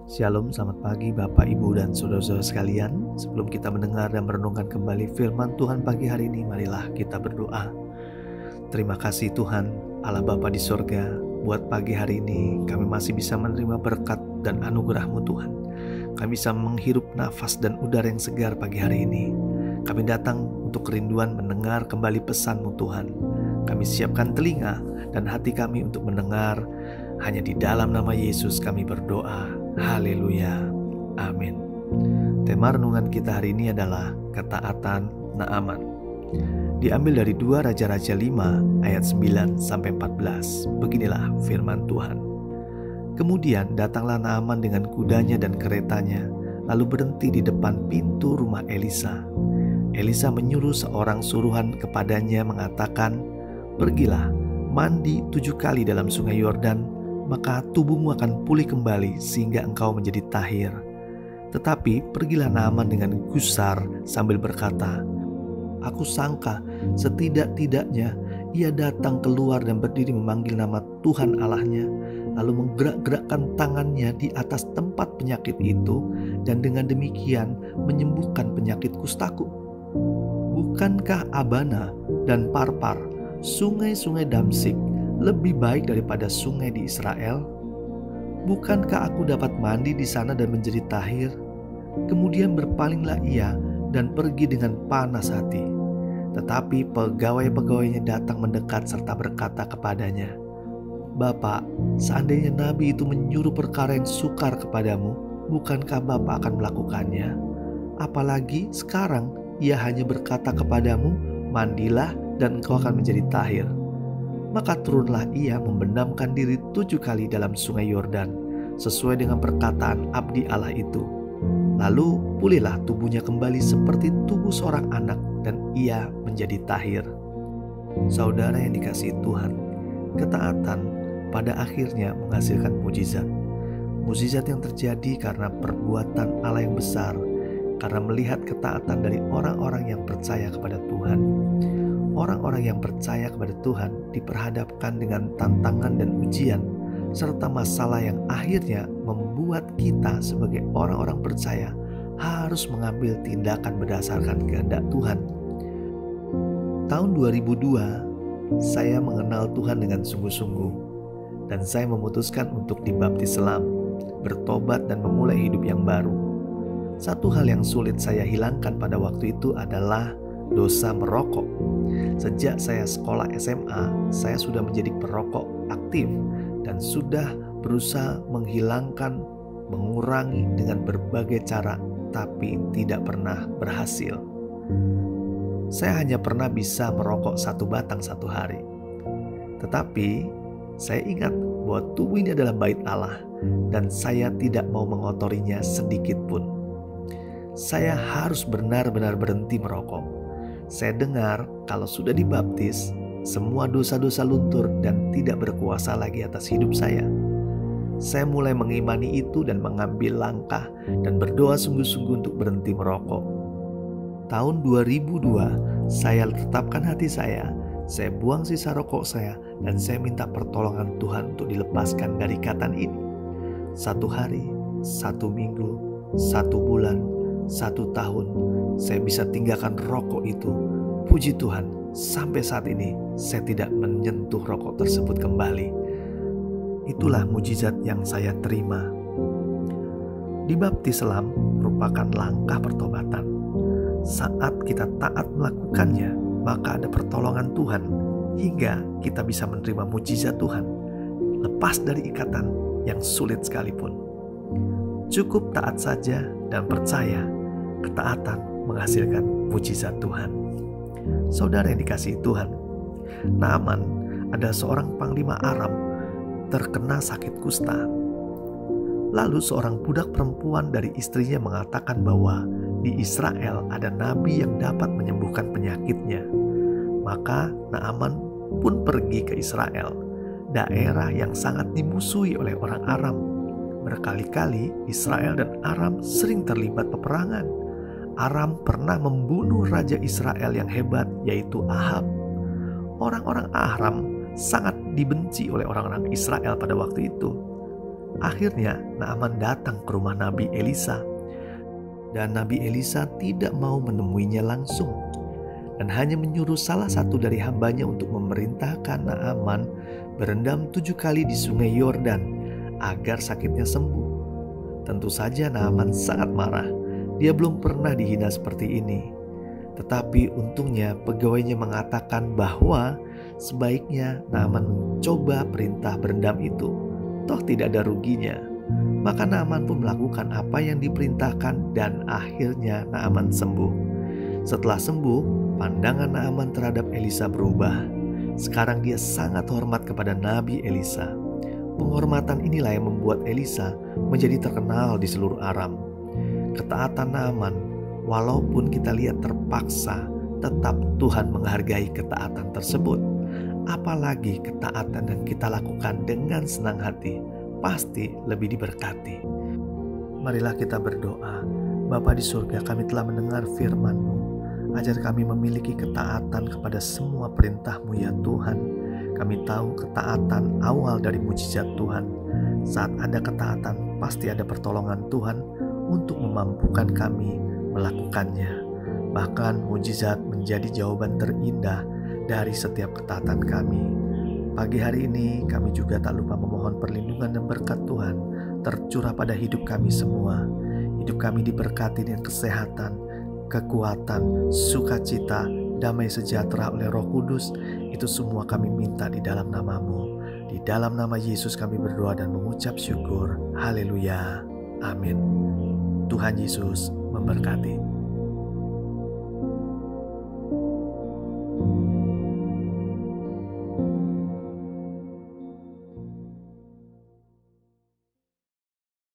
Shalom, selamat pagi Bapak, Ibu, dan saudara-saudara sekalian. Sebelum kita mendengar dan merenungkan kembali firman Tuhan pagi hari ini, marilah kita berdoa. Terima kasih Tuhan, Allah Bapa di sorga, buat pagi hari ini kami masih bisa menerima berkat dan anugerah-Mu Tuhan. Kami bisa menghirup nafas dan udara yang segar pagi hari ini. Kami datang untuk kerinduan mendengar kembali pesan-Mu Tuhan. Kami siapkan telinga dan hati kami untuk mendengar. Hanya di dalam nama Yesus kami berdoa. Haleluya. Amin. Tema renungan kita hari ini adalah ketaatan Naaman. Diambil dari 2 Raja-Raja 5 ayat 9-14. Beginilah firman Tuhan. Kemudian datanglah Naaman dengan kudanya dan keretanya, lalu berhenti di depan pintu rumah Elisa. Elisa menyuruh seorang suruhan kepadanya mengatakan, "Pergilah, mandi 7 kali dalam sungai Yordan, maka tubuhmu akan pulih kembali sehingga engkau menjadi tahir." Tetapi pergilah Naaman dengan gusar sambil berkata, "Aku sangka setidak-tidaknya ia datang keluar dan berdiri memanggil nama Tuhan Allahnya, lalu menggerak-gerakkan tangannya di atas tempat penyakit itu, dan dengan demikian menyembuhkan penyakit kustaku. Bukankah Abana dan Parpar, sungai-sungai Damsik, lebih baik daripada sungai di Israel? Bukankah aku dapat mandi di sana dan menjadi tahir?" Kemudian berpalinglah ia dan pergi dengan panas hati. Tetapi pegawai-pegawainya datang mendekat serta berkata kepadanya, "Bapak, seandainya nabi itu menyuruh perkara yang sukar kepadamu, bukankah Bapak akan melakukannya? Apalagi sekarang ia hanya berkata kepadamu, mandilah dan engkau akan menjadi tahir." Maka turunlah ia membenamkan diri 7 kali dalam sungai Yordan, sesuai dengan perkataan abdi Allah itu. Lalu pulihlah tubuhnya kembali seperti tubuh seorang anak, dan ia menjadi tahir. Saudara yang dikasihi Tuhan, ketaatan pada akhirnya menghasilkan mujizat. Mujizat yang terjadi karena perbuatan Allah yang besar, karena melihat ketaatan dari orang-orang yang percaya kepada Tuhan. Orang-orang yang percaya kepada Tuhan diperhadapkan dengan tantangan dan ujian, serta masalah yang akhirnya membuat kita sebagai orang-orang percaya harus mengambil tindakan berdasarkan kehendak Tuhan. Tahun 2002, saya mengenal Tuhan dengan sungguh-sungguh, dan saya memutuskan untuk dibaptis selam, bertobat dan memulai hidup yang baru. Satu hal yang sulit saya hilangkan pada waktu itu adalah dosa merokok. Sejak saya sekolah SMA, saya sudah menjadi perokok aktif dan sudah berusaha mengurangi dengan berbagai cara, tapi tidak pernah berhasil. Saya hanya pernah bisa merokok 1 batang 1 hari. Tetapi saya ingat bahwa tubuh ini adalah bait Allah dan saya tidak mau mengotorinya sedikit pun. Saya harus benar-benar berhenti merokok. Saya dengar kalau sudah dibaptis, semua dosa-dosa luntur dan tidak berkuasa lagi atas hidup saya. Saya mulai mengimani itu dan mengambil langkah dan berdoa sungguh-sungguh untuk berhenti merokok. Tahun 2002, saya tetapkan hati saya buang sisa rokok saya, dan saya minta pertolongan Tuhan untuk dilepaskan dari ikatan ini. 1 hari, 1 minggu, 1 bulan, 1 tahun, saya bisa tinggalkan rokok itu. Puji Tuhan, sampai saat ini saya tidak menyentuh rokok tersebut kembali. Itulah mujizat yang saya terima. Dibaptis selam merupakan langkah pertobatan. Saat kita taat melakukannya, maka ada pertolongan Tuhan hingga kita bisa menerima mujizat Tuhan, lepas dari ikatan yang sulit sekalipun. Cukup taat saja dan percaya, ketaatan menghasilkan mujizat Tuhan. Saudara yang dikasihi Tuhan, Naaman adalah seorang panglima Aram terkena sakit kusta. Lalu seorang budak perempuan dari istrinya mengatakan bahwa di Israel ada nabi yang dapat menyembuhkan penyakitnya. Maka Naaman pun pergi ke Israel, daerah yang sangat dimusuhi oleh orang Aram. Berkali-kali Israel dan Aram sering terlibat peperangan. Aram pernah membunuh raja Israel yang hebat, yaitu Ahab. Orang-orang Aram sangat dibenci oleh orang-orang Israel pada waktu itu. Akhirnya Naaman datang ke rumah Nabi Elisa, dan Nabi Elisa tidak mau menemuinya langsung, dan hanya menyuruh salah satu dari hambanya untuk memerintahkan Naaman berendam 7 kali di sungai Yordan agar sakitnya sembuh. Tentu saja Naaman sangat marah. Dia belum pernah dihina seperti ini. Tetapi untungnya pegawainya mengatakan bahwa sebaiknya Naaman mencoba perintah berendam itu. Toh tidak ada ruginya. Maka Naaman pun melakukan apa yang diperintahkan dan akhirnya Naaman sembuh. Setelah sembuh, pandangan Naaman terhadap Elisa berubah. Sekarang dia sangat hormat kepada Nabi Elisa. Penghormatan inilah yang membuat Elisa menjadi terkenal di seluruh Aram. Ketaatan Naaman, walaupun kita lihat terpaksa, tetap Tuhan menghargai ketaatan tersebut. Apalagi ketaatan yang kita lakukan dengan senang hati, pasti lebih diberkati. Marilah kita berdoa. Bapa di surga, kami telah mendengar firman-Mu. Ajar kami memiliki ketaatan kepada semua perintah-Mu ya Tuhan. Kami tahu ketaatan awal dari mujizat Tuhan. Saat ada ketaatan, pasti ada pertolongan Tuhan untuk memampukan kami melakukannya. Bahkan mujizat menjadi jawaban terindah dari setiap ketaatan kami. Pagi hari ini kami juga tak lupa memohon perlindungan dan berkat Tuhan tercurah pada hidup kami semua. Hidup kami diberkati dengan kesehatan, kekuatan, sukacita, damai sejahtera oleh Roh Kudus. Itu semua kami minta di dalam nama-Mu. Di dalam nama Yesus kami berdoa dan mengucap syukur. Haleluya. Amin. Tuhan Yesus memberkati.